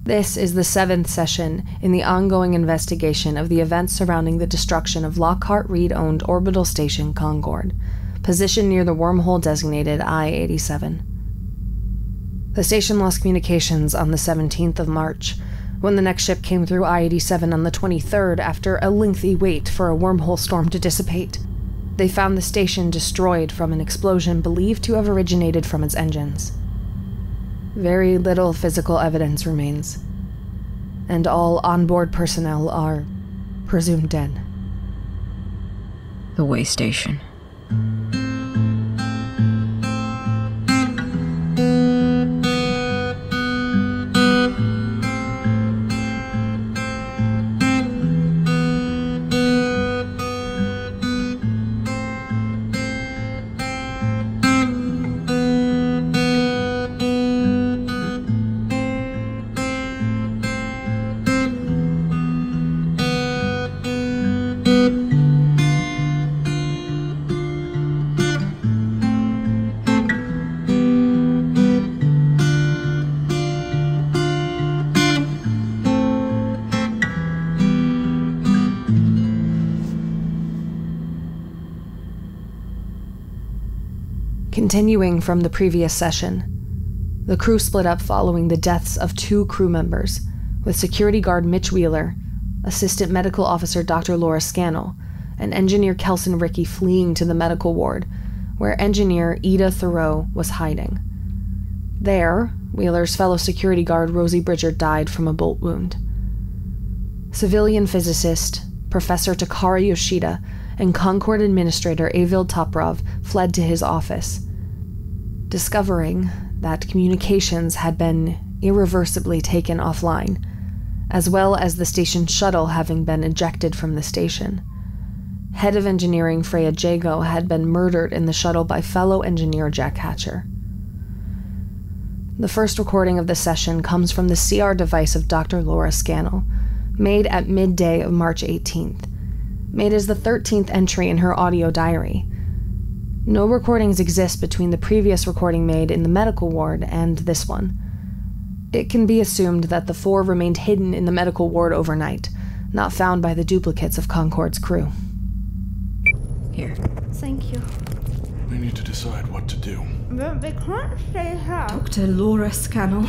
This is the 7th session in the ongoing investigation of the events surrounding the destruction of Lockhart Reed-owned orbital station Concord, positioned near the wormhole designated I-87. The station lost communications on the 17th of March, when the next ship came through I-87 on the 23rd after a lengthy wait for a wormhole storm to dissipate. They found the station destroyed from an explosion believed to have originated from its engines. Very little physical evidence remains, and all onboard personnel are presumed dead. The Waystation. Continuing from the previous session, the crew split up following the deaths of 2 crew members, with security guard Mitch Wheeler, assistant medical officer Dr. Laura Scannell, and engineer Kelson Rickey fleeing to the medical ward, where engineer Ida Thoreau was hiding. There, Wheeler's fellow security guard Rosie Bridger died from a bolt wound. Civilian physicist Professor Takara Yoshida and Concord administrator Avel Toporov fled to his office, discovering that communications had been irreversibly taken offline, as well as the station shuttle having been ejected from the station. Head of engineering Freya Jago had been murdered in the shuttle by fellow engineer Jack Hatcher. The first recording of the session comes from the CR device of Dr. Laura Scannell, made at midday of March 18th, made as the 13th entry in her audio diary. No recordings exist between the previous recording made in the medical ward and this one. It can be assumed that the 4 remained hidden in the medical ward overnight, not found by the duplicates of Concord's crew. Here. Thank you. We need to decide what to do. But we can't stay here. Dr. Laura Scannell,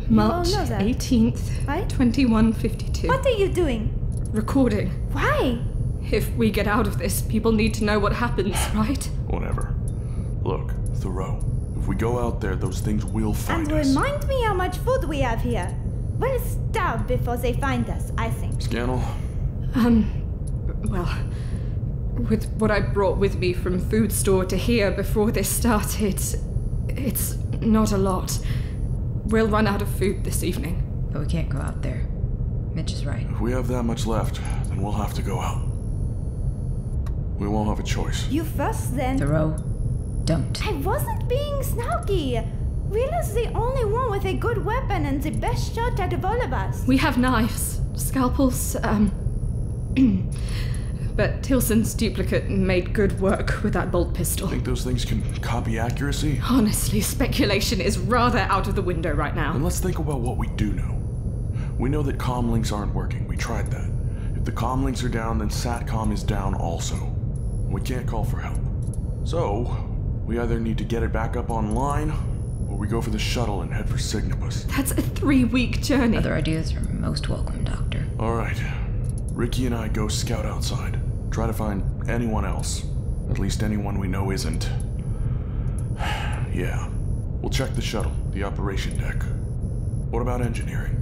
March know that. 18th, Right? 21:52. What are you doing? Recording. Why? If we get out of this, people need to know what happens, right? Whatever. Look, Thoreau, if we go out there, those things will find And us. remind me how much food we have here. We'll starve before they find us, I think. Scannell? Well, with what I brought with me from food store to here before this started, it's not a lot. We'll run out of food this evening. But we can't go out there. Mitch is right. If we have that much left, then we'll have to go out. We won't have a choice. You first, then. Thoreau, don't. I wasn't being snarky. Wheeler's the only one with a good weapon and the best shot out of all of us. We have knives, scalpels, but Tilson's duplicate made good work with that bolt pistol. Think those things can copy accuracy? Honestly, speculation is rather out of the window right now. Then let's think about what we do know. We know that comm links aren't working. We tried that. If the comm links are down, then SATCOM is down also. We can't call for help. So, we either need to get it back up online, or we go for the shuttle and head for Signibus. That's a 3-week journey. Other ideas are most welcome, Doctor. Alright. Rickey and I go scout outside. Try to find anyone else. At least anyone we know isn't. Yeah. We'll check the shuttle, the operation deck. What about engineering?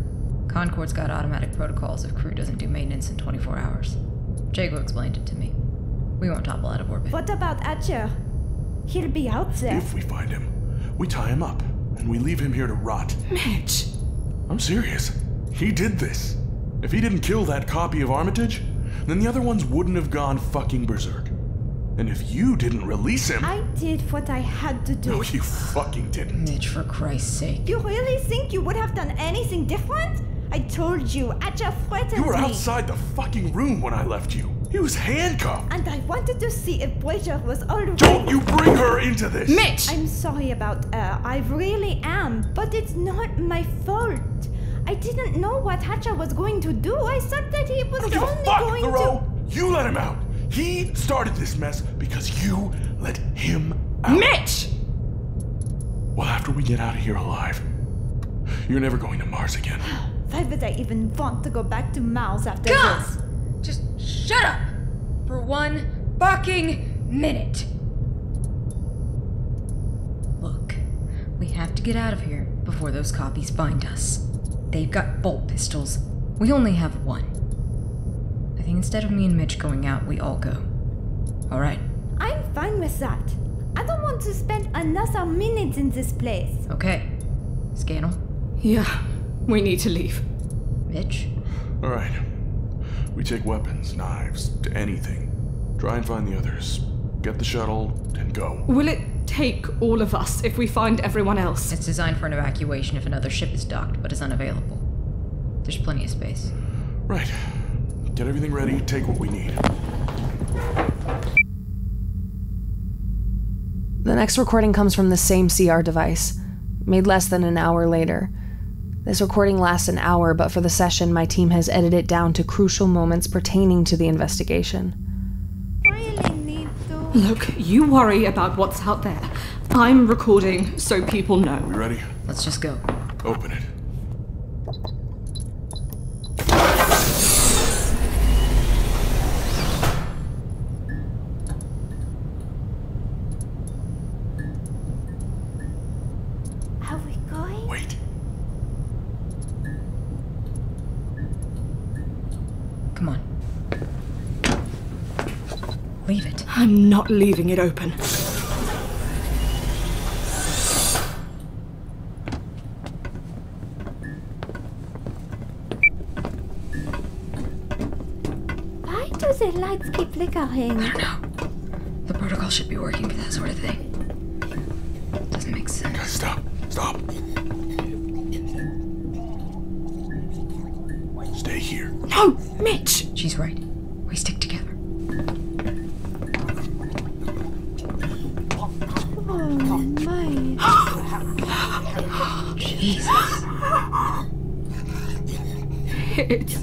Concord's got automatic protocols if crew doesn't do maintenance in 24 hours. Jago explained it to me. We won't topple out of orbit. What about Atcher? He'll be out there. If we find him, we tie him up, and we leave him here to rot. Mitch! I'm serious. He did this. If he didn't kill that copy of Armitage, then the other ones wouldn't have gone fucking berserk. And if you didn't release him... I did what I had to do. No, you fucking didn't. Mitch, for Christ's sake. You really think you would have done anything different? I told you, Atcher threatened me. You were outside the fucking room when I left you. He was handcuffed. And I wanted to see if Bridger was already... Don't you bring her into this! Mitch! I'm sorry about her. I really am. But it's not my fault. I didn't know what Hatcher was going to do. I thought that he was I don't give only a fuck, going Thoreau. to... You let him out. He started this mess because you let him out. Mitch! Well, after we get out of here alive, you're never going to Mars again. Why would I even want to go back to Mars after God! this? Just shut up! For 1 fucking minute! Look, we have to get out of here before those copies find us. They've got bolt pistols. We only have 1. I think instead of me and Mitch going out, we all go. Alright? I'm fine with that. I don't want to spend another minute in this place. Okay. Scannell? Yeah, we need to leave. Mitch? All right. We take weapons, knives, anything. Try and find the others. Get the shuttle and go. Will it take all of us if we find everyone else? It's designed for an evacuation if another ship is docked, but is unavailable. There's plenty of space. Right. Get everything ready, take what we need. The next recording comes from the same CR device, made less than an hour later. This recording lasts an hour, but for the session, my team has edited it down to crucial moments pertaining to the investigation. Really need to... Look, you worry about what's out there. I'm recording so people know. We ready? Let's just go. Open it. Are we going? Wait. Come on. Leave it. I'm not leaving it open. Why do the lights keep flickering? I don't know. The protocol should be working for that sort of thing. Doesn't make sense. Guys, stop. Stop. Stay here. No, Mitch! She's right. We stick together. Oh my. Jesus. It's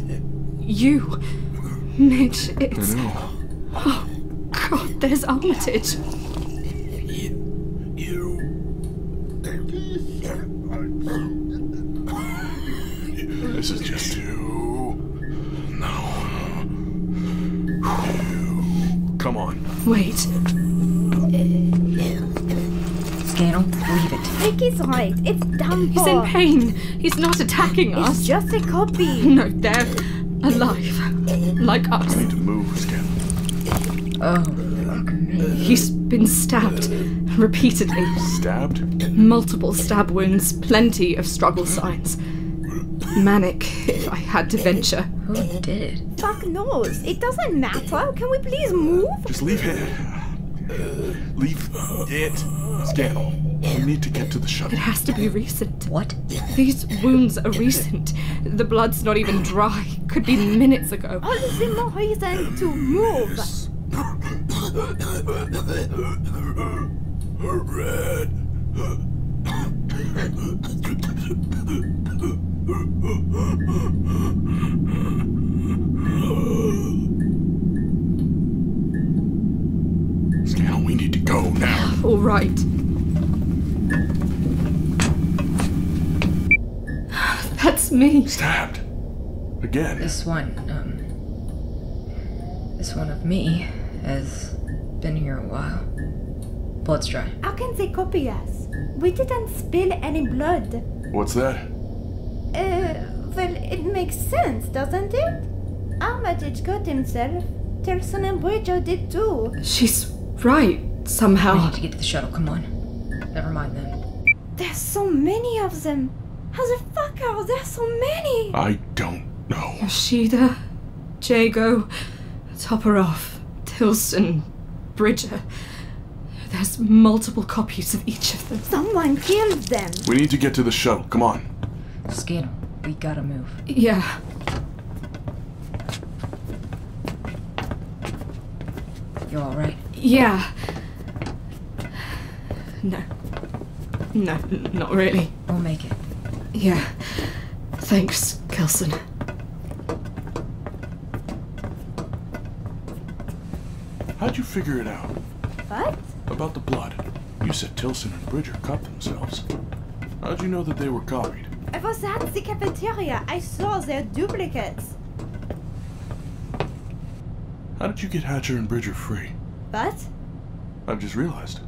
you, Mitch. It's... I know. Oh, God, there's Armitage. This is just too... No. Come on. Wait. Scannell, leave it. Rickey's right. It's done He's for. in pain. He's not attacking It's us. just a copy. No, they're alive. Like us. We need to move, Scannell. Oh, fuck me. He's been stabbed. Repeatedly. Stabbed? Multiple stab wounds. Plenty of struggle signs. Manic, if I had to venture. Who did it? Fuck knows. It doesn't matter. Can we please move? Just leave it. Leave it. Scannell. We need to get to the It shuttle. has to be recent. What? These wounds are recent. The blood's not even dry. Could be minutes ago. All the more reason to move. Red. Scannell, we need to go now. All right. That's me. Stabbed. Again. This one of me has been here a while. Blood's dry. How can they copy us? We didn't spill any blood. What's that? Well, it makes sense, doesn't it? Armitage got himself. Kelson and Bridger did too. She's right, We somehow. need to get to the shuttle, come on. Never mind them. There's so many of them. How the fuck are there so many? I don't know. Yoshida, Jago, Toporov, Tilson, Bridger. There's multiple copies of each of them. Someone killed them. We need to get to the shuttle. Come on. Scannell, we gotta move. Yeah. You alright? Yeah. No, not really. We'll make it. Yeah. Thanks, Kelson. How'd you figure it out? What? About the blood. You said Tilson and Bridger cut themselves. How'd you know that they were copied? I was at the cafeteria. I saw their duplicates. How did you get Hatcher and Bridger free? What? I've just realized.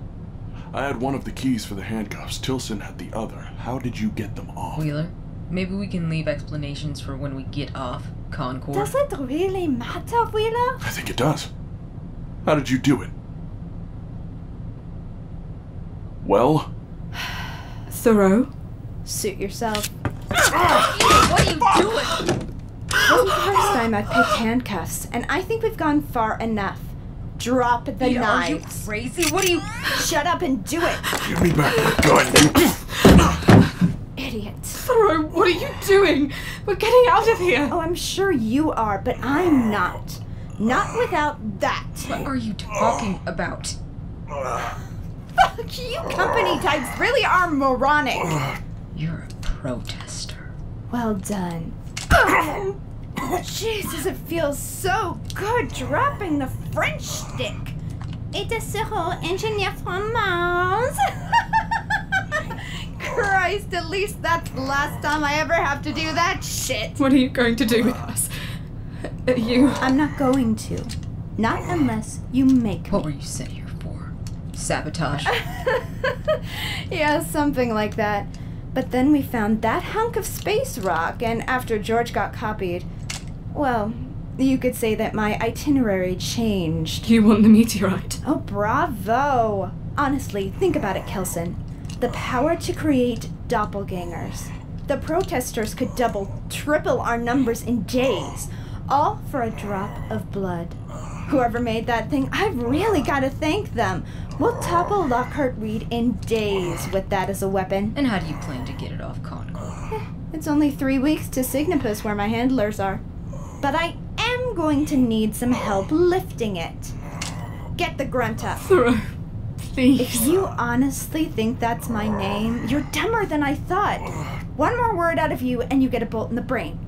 I had one of the keys for the handcuffs. Tilson had the other. How did you get them off? Wheeler, maybe we can leave explanations for when we get off Concord. Does it really matter, Wheeler? I think it does. How did you do it? Well? Thoreau? Suit yourself. What are you doing? Wasn't the first time I've picked handcuffs, and I think we've gone far enough. Drop the Are you knives. crazy? What are you... Shut up and do it, Give me back my gun, you... idiot. Thoreau, what are you doing? We're getting out of here. Oh, I'm sure you are, but I'm not. Not without that. What are you talking about? Fuck, you company types really are moronic. You're a protester. Well done. Jesus, it feels so good dropping the French stick. Et de Cyril, engineer from Mars. Christ, at least that's the last time I ever have to do that shit. What are you going to do with us? You... I'm not going to. Not unless you make What me. were you sent here for? Sabotage? Yeah, something like that. But then we found that hunk of space rock, and after George got copied, well, you could say that my itinerary changed. You want the meteorite? Oh, bravo! Honestly, think about it, Kelson. The power to create doppelgangers. The protesters could double, triple our numbers in days, all for a drop of blood. Whoever made that thing, I've really got to thank them. We'll topple Lockhart Reed in days with that as a weapon. And how do you plan to get it off Concord? It's only 3 weeks to Signipus where my handlers are. But I am going to need some help lifting it. Get the grunt up. Thoreau, If please. you honestly think that's my name, you're dumber than I thought. One more word out of you and you get a bolt in the brain.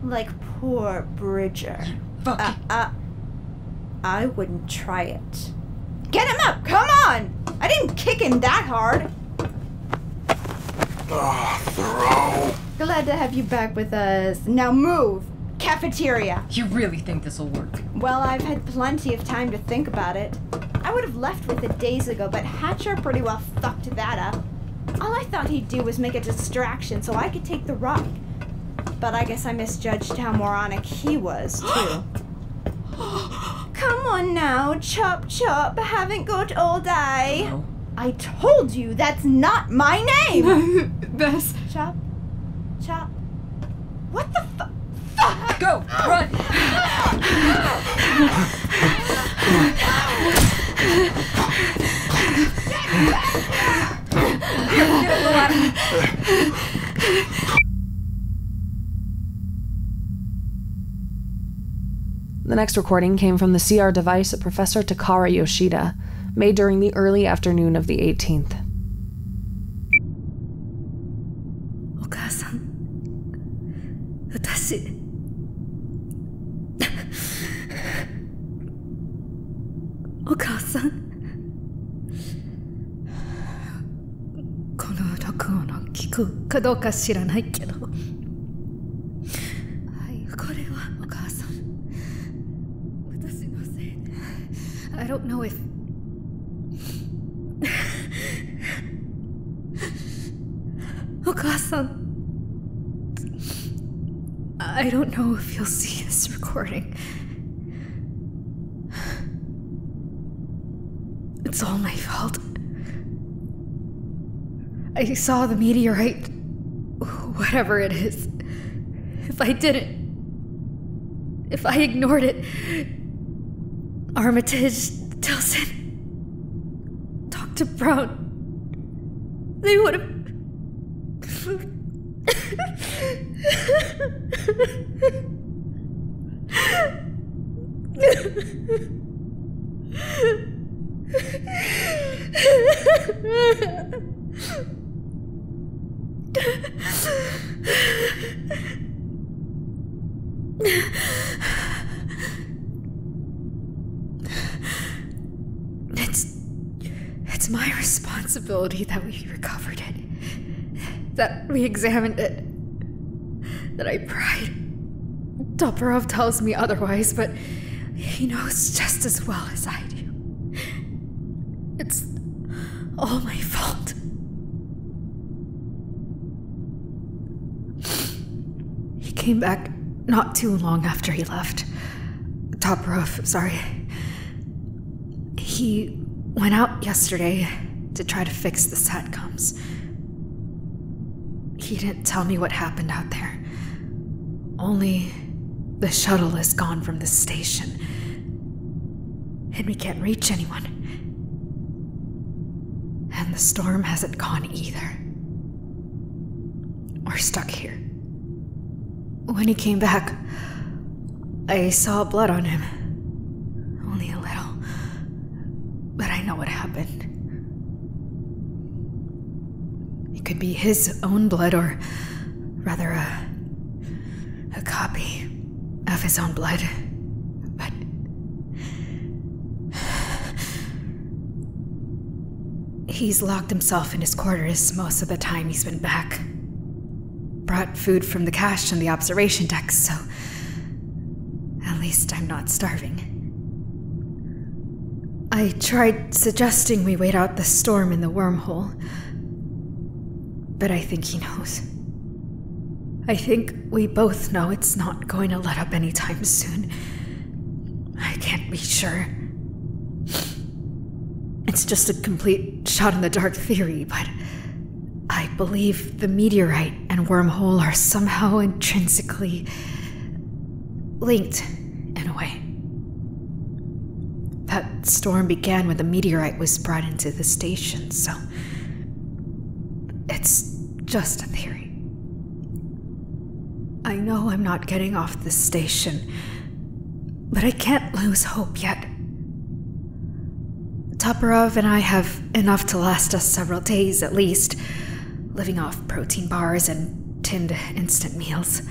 Like poor Bridger. Fucking... I wouldn't try it. Get him up! Come on! I didn't kick him that hard. Thoreau. Glad to have you back with us. Now move! Cafeteria. You really think this'll work? Well, I've had plenty of time to think about it. I would have left with it days ago, but Hatcher pretty well fucked that up. All I thought he'd do was make a distraction so I could take the rock. But I guess I misjudged how moronic he was, too. Come on now, chop chop, haven't got all day. No. I told you that's not my name! No, there's... Chop, chop. What the fuck? Go! Run! Get a ladder! The next recording came from the CR device of Professor Takara Yoshida, made during the early afternoon of the 18th. お母さん、私、お母さん、この録音を聞くかどうか知らないけど、はい、これはお母さん、私のせいで、I don't know ifお母さん I don't know if you'll see this recording. It's all my fault. I saw the meteorite, whatever it is. If I ignored it, Armitage, Tilson, Dr. Brown, they would have... It's my responsibility that we recovered it. That we examined it. That I pried. Toporov tells me otherwise, but he knows just as well as I do. It's all my fault. He came back not too long after he left. Toporov, sorry. He went out yesterday to try to fix the satcoms. He didn't tell me what happened out there. Only the shuttle is gone from the station. And we can't reach anyone. And the storm hasn't gone either. We're stuck here. When he came back, I saw blood on him. Only a little. But I know what happened. It could be his own blood, or rather a copy of his own blood. But he's locked himself in his quarters most of the time he's been back. Brought food from the cache and the observation deck, so at least I'm not starving. I tried suggesting we wait out the storm in the wormhole, but I think he knows. I think we both know it's not going to let up anytime soon. I can't be sure. It's just a complete shot-in-the-dark theory, but I believe the meteorite and wormhole are somehow intrinsically linked in a way. That storm began when the meteorite was brought into the station, so it's just a theory. I know I'm not getting off this station, but I can't lose hope yet. Toporov and I have enough to last us several days at least, living off protein bars and tinned instant meals.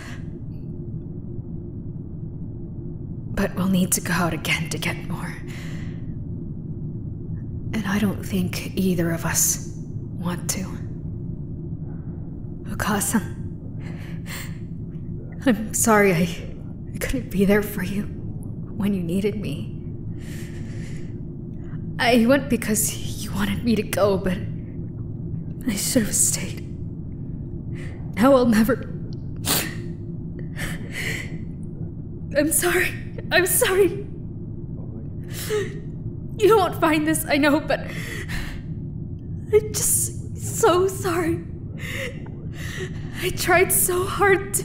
But we'll need to go out again to get more. And I don't think either of us want to. Okasan, I'm sorry I couldn't be there for you when you needed me. I went because you wanted me to go, but I should have stayed. Now I'll never... I'm sorry. I'm sorry. You won't find this, I know, but I'm just so sorry. I tried so hard to...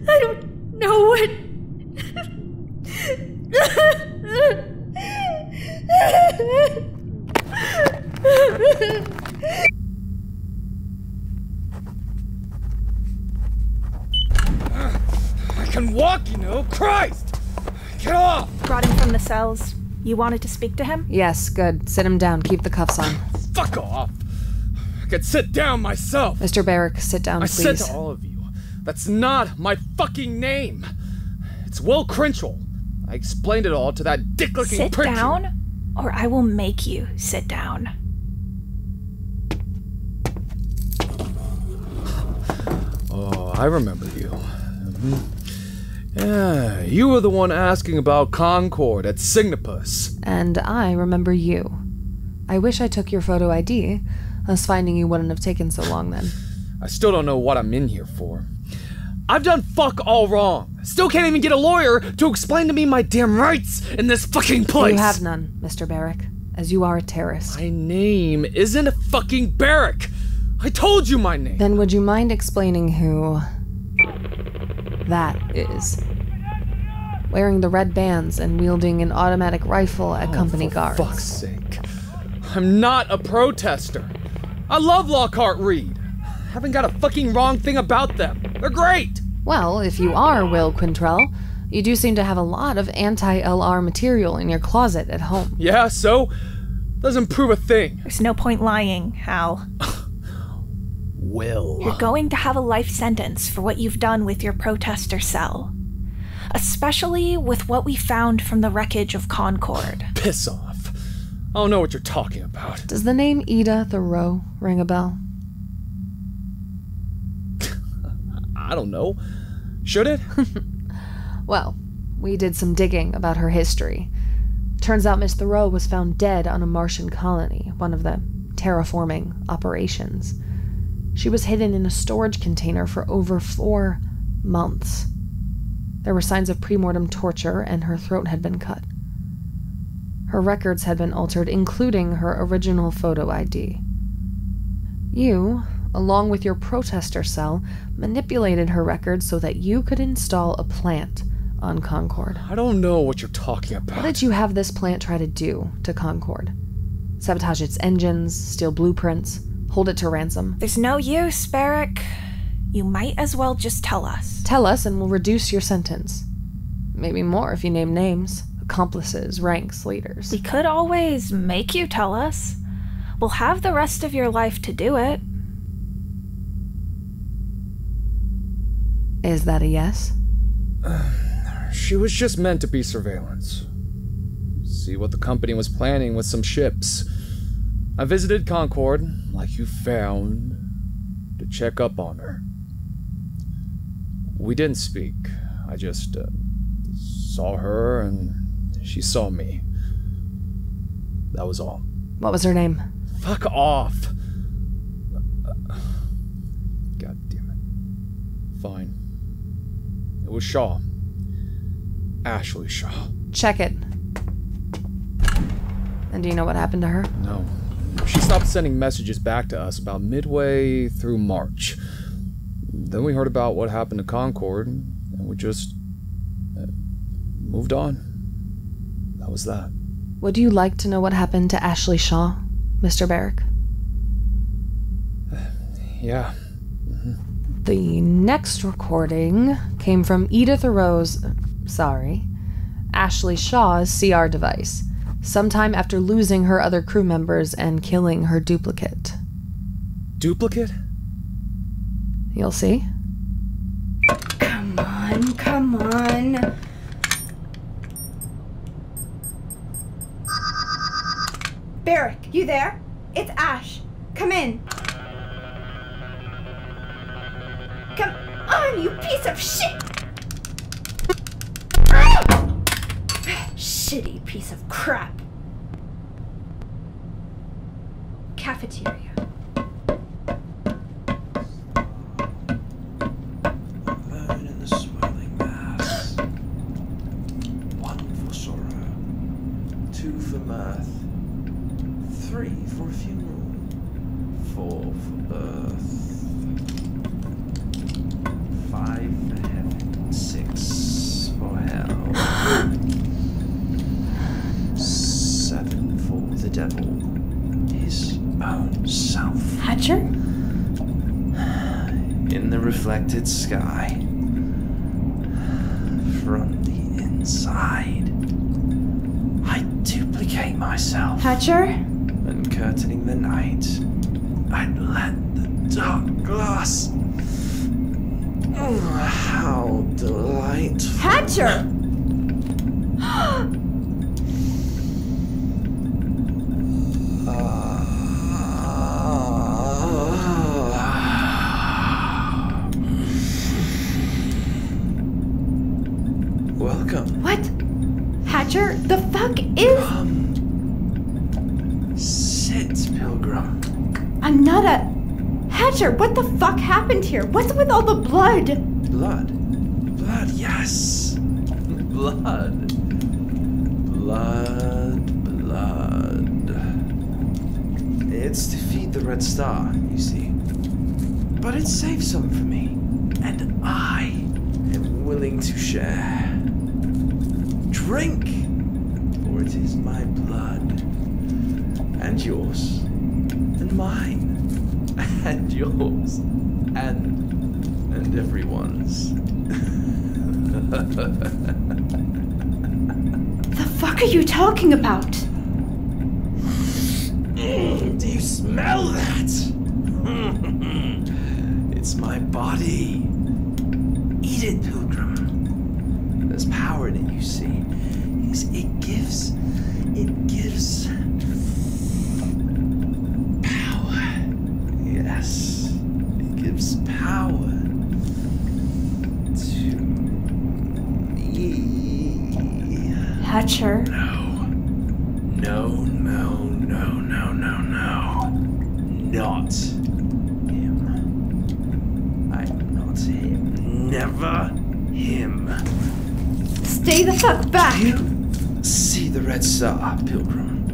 I don't know what... I can walk, you know. Christ! Get off! Brought him from the cells. You wanted to speak to him? Yes, good. Sit him down. Keep the cuffs on. Fuck off! I could sit down myself. Mr. Barrick, sit down, please. I said to all of you, that's not my fucking name. It's Will Crenshaw. I explained it all to that dick-looking prick. Sit down, or I will make you sit down. Oh, I remember you. Yeah, you were the one asking about Concord at Signipus. And I remember you. I wish I took your photo ID. Us finding you wouldn't have taken so long then. I still don't know what I'm in here for. I've done fuck all wrong. Still can't even get a lawyer to explain to me my damn rights in this fucking place. You have none, Mr. Barrick, as you are a terrorist. My name isn't fucking Barrick. I told you my name. Then would you mind explaining who that is? Wearing the red bands and wielding an automatic rifle at company guards. For fuck's sake. I'm not a protester. I love Lockhart Reed. Haven't got a fucking wrong thing about them. They're great. Well, if you are Will Quintrell, You do seem to have a lot of anti-LR material in your closet at home. Yeah, so? Doesn't prove a thing. There's no point lying, Hal. Will. You're going to have a life sentence for what you've done with your protester cell. Especially with what we found from the wreckage of Concord. Piss off. I don't know what you're talking about. Does the name Ida Thoreau ring a bell? I don't know. Should it? Well, we did some digging about her history. Turns out Miss Thoreau was found dead on a Martian colony, one of the terraforming operations. She was hidden in a storage container for over 4 months. There were signs of premortem torture, and her throat had been cut. Her records had been altered, including her original photo ID. You, along with your protester cell, manipulated her records so that you could install a plant on Concord. I don't know what you're talking about. What did you have this plant try to do to Concord? Sabotage its engines, steal blueprints, hold it to ransom? There's no use, Barrick. You might as well just tell us. Tell us and we'll reduce your sentence. Maybe more if you name names, accomplices, ranks, leaders. We could always make you tell us. We'll have the rest of your life to do it. Is that a yes? She was just meant to be surveillance. See what the company was planning with some ships. I visited Concord, like you found, to check up on her. We didn't speak. I just saw her and she saw me. That was all. What was her name? Fuck off! God damn it. Fine. It was Shaw. Ashley Shaw. Check it. And do you know what happened to her? No. She stopped sending messages back to us about midway through March. Then we heard about what happened to Concord, and we just moved on. That was that. Would you like to know what happened to Ashley Shaw, Mr. Barrick? Yeah. The next recording came from Edith Thoreau's, Ashley Shaw's CR device, sometime after losing her other crew members and killing her duplicate. Duplicate? You'll see. Come on, come on. Barrick, you there? It's Ash. Come in. Come on, you piece of shit! Shitty piece of crap. Cafeteria. Alone in the swirling mass. 1 for sorrow, 2 for mirth, 3 for a funeral, 4 for birth, 5 for heaven, 6 for hell, 7 for the devil, his own self. Hatcher? In the reflected sky, from the inside, I duplicate myself. Hatcher? And curtaining the night, I'd let the dark glass. Oh, how delightful. Hatcher! Welcome. What? Hatcher, the fuck is... Sit, Pilgrim. I'm not a... Hatcher, what the fuck happened here? What's with all the blood? Blood. Blood, yes. Blood. Blood. It's to feed the Red Star, you see. But it saves some for me. And I am willing to share. Drink, for it is my blood. And yours. And mine. And yours. And everyone's. The fuck are you talking about? Do you smell that? It's my body. Eat it, Pilgrim. There's power in it, you see. It gives power. Yes, it gives power to me. Hatcher. No. Not him. I'm not him. Never him. Stay the fuck back! Do you see the red star, Pilgrim?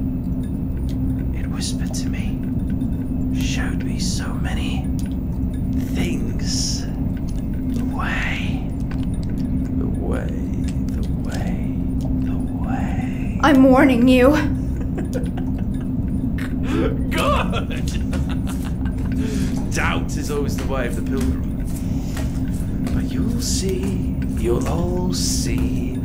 It whispered to me. Showed me so many things. The way. I'm warning you. Good! Doubt is always the way of the pilgrim. But you'll all see,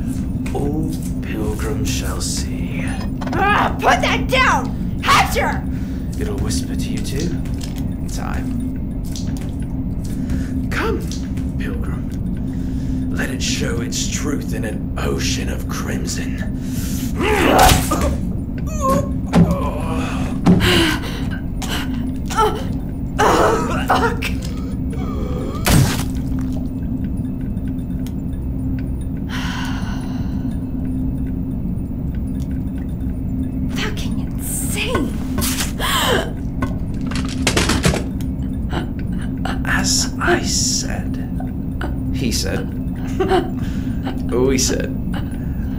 all pilgrims shall see. Ah, put that down! Hatcher! It'll whisper to you too, in time. Come, pilgrim. Let it show its truth in an ocean of crimson. Fuck! Fucking insane! As I said, he said, we said,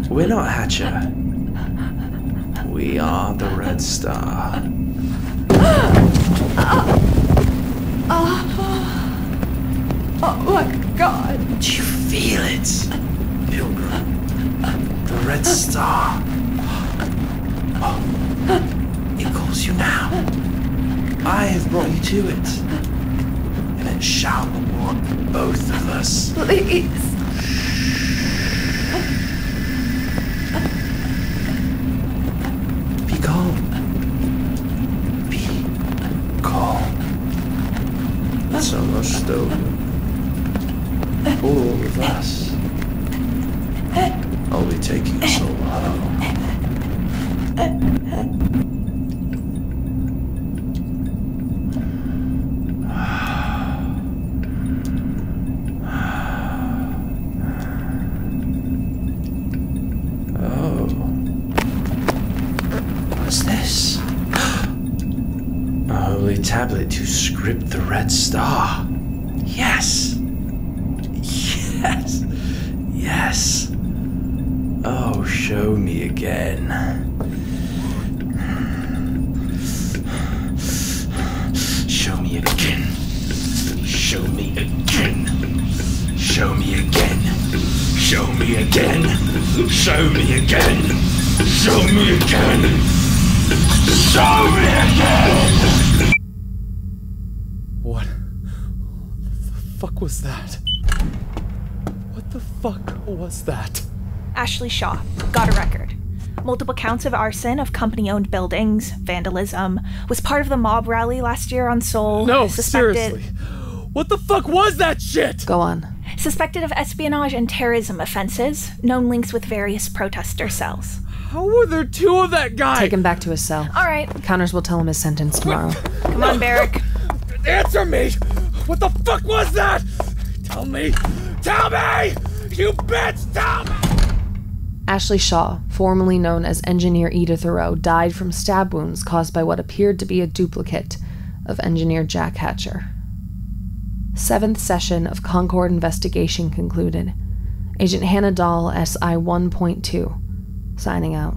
we're not Hatcher. We are the Red Star. Oh my god. Do you feel it, Pilgrim? The Red Star. Oh, it calls you now. I have brought you to it. And it shall reward both of us. Please. Be calm. Be calm. It's almost over. All of us. I'll be taking us all home. Oh. What's this? A holy tablet to script the Red Star. Yes. Yes. Oh, show me again. Show me again. Show me again. Show me again. Show me again. Show me again. Show me again. Show me again. What the fuck was that? What the fuck was that? Ashley Shaw, got a record. Multiple counts of arson of company-owned buildings, vandalism, was part of the mob rally last year on Seoul. No, seriously. What the fuck was that shit? Go on. Suspected of espionage and terrorism offenses, known links with various protester cells. How were there two of that guy? Take him back to his cell. All right. Counters will tell him his sentence tomorrow. Come on, Barrick. Answer me! What the fuck was that? Tell me! Tell me! You bitch! Tell me! Ashley Shaw, formerly known as Engineer Ida Thoreau, died from stab wounds caused by what appeared to be a duplicate of Engineer Jack Hatcher. 7th session of Concord investigation concluded. Agent Hannah Dahl, SI 1.2, signing out.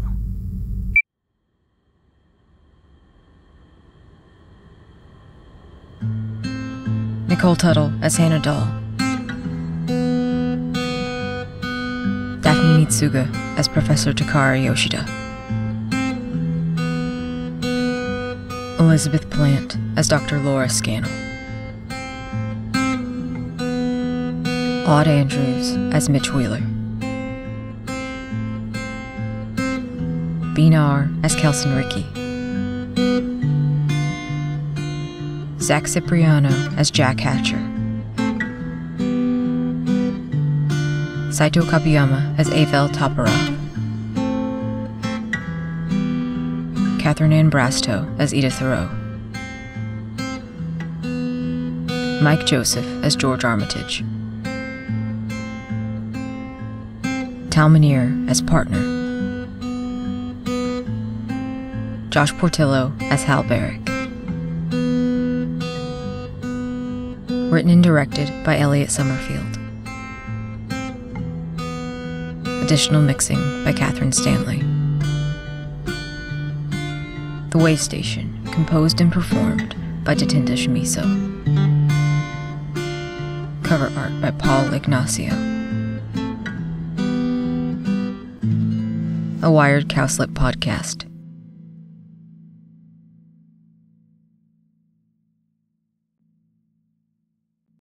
Nicole Tuttle as Hannah Dahl. Daphne Nitsuga as Professor Takara Yoshida. Elizabeth Plant as Dr. Laura Scannell. Claude Andrews as Mitch Wheeler. Narr as Kelson Rickey. Zach Cipriano as Jack Hatcher. Saito Kabuyama as Avel Toporov. Katherine Brastow as Edith Thoreau. Mike Joseph as George Armitage. Tal Minear as Partner. Josh Portillo as Hal Barrick. Written and directed by Elliot Summerfield. Additional mixing by Katherine Stanley. The Waystation, composed and performed by Jatinda Shimiso. Cover art by Paul Ignacio. A Wired Cowslip podcast.